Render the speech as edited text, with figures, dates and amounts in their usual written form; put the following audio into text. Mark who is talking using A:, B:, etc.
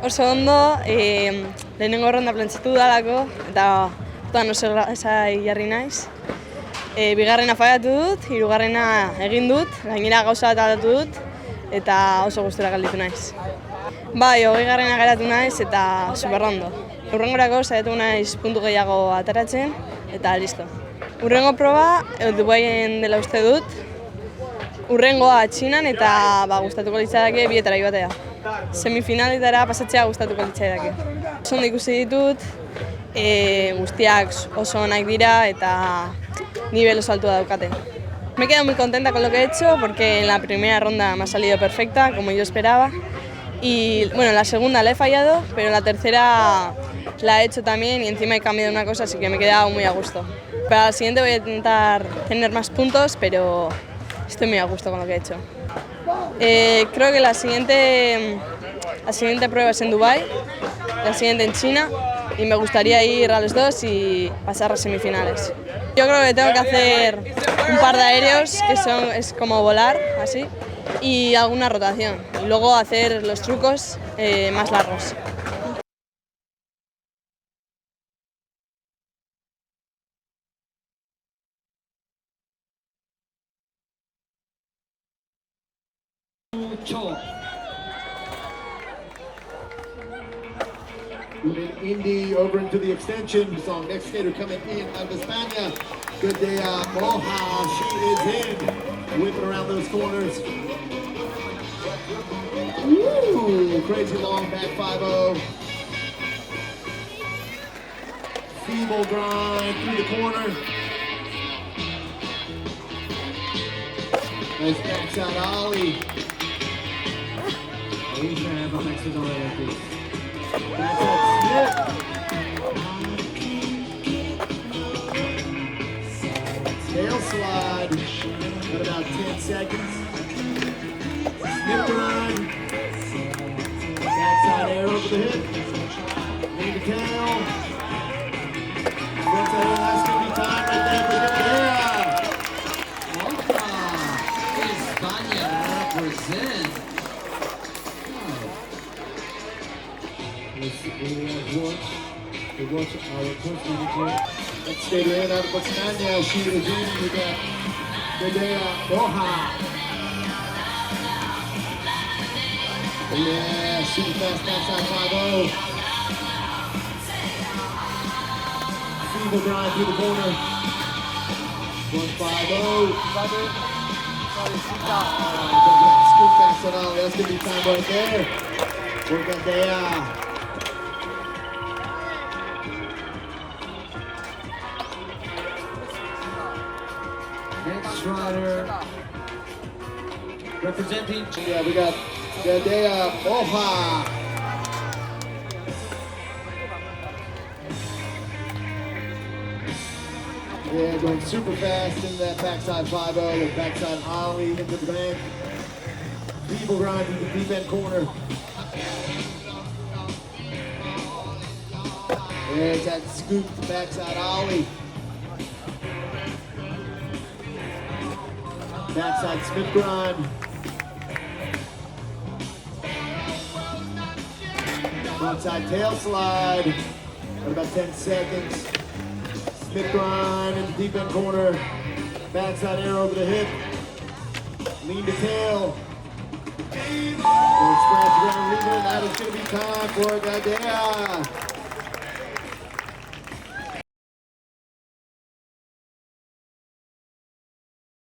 A: Oso ondo, lehenengo ronda plantzatu dalako, eta orduan oso esai jarri naiz. Bigarrena faiatu dut, hirugarrena egin dut, gainera gauza bat aldatu dut, eta oso gustura gelditu naiz. Bai, 20garrena geratu naiz eta superrondo. Hurrengorako saiatu naiz puntu gehiago ateratzen, eta listo. Hurrengo proba, Dubaien dela uste dut, hurrengoa Txinan eta gustatuko litzaidake bietara joatea. Semifinaletara pasatzea gustatuko litzaidake. Oso ondo ikusi ditut, guztiak oso onak dira eta nivel oso altua daukate. Me he quedado muy contenta con lo que he hecho porque en la primera ronda me ha salido perfecta, como yo esperaba. Y bueno, en la segunda la he fallado, pero en la tercera la he hecho también y encima he cambiado una cosa, así que me he quedado muy a gusto. Para la siguiente voy a intentar tener más puntos, pero estoy muy a gusto con lo que he hecho. Creo que la siguiente prueba es en Dubái, la siguiente en China, y me gustaría ir a los dos y pasar a semifinales. Yo creo que tengo que hacer un par de aéreos, que es como volar, así, y alguna rotación, y luego hacer los trucos más largos.
B: Moving Indy over into the extension. So next skater coming in out of España. Good day, Moja. She is in. Whipping around those corners. Ooh, crazy long back 5-0. Feeble grind through the corner. Nice backside ollie. Backside tail slide, got about 10 seconds. Snip grind, backside air over the hip, lean the tail. Front side air, that's gonna be time right there for Gandera.
C: España represent.
B: Next skater in out of España, she is in with that Gandera Moja. Yeah, super fast backside 5-0. Feeble grind through the corner. 1-5-0. Scoop backside ollie, that's gonna be time right there. For Gandera.
C: Next rider representing.
B: Yeah, we got Gandera Moja. Yeah, going super fast in that backside 5-0 with backside ollie into the bank. Feeble grind through the deep end corner. There's that scoop backside ollie. Backside spin grind. Frontside tail slide. Got about 10 seconds. Spin grind in the deep end corner. Backside air over the hip. Lean to tail. Scratch ground leader. That is going to be time for Gandera.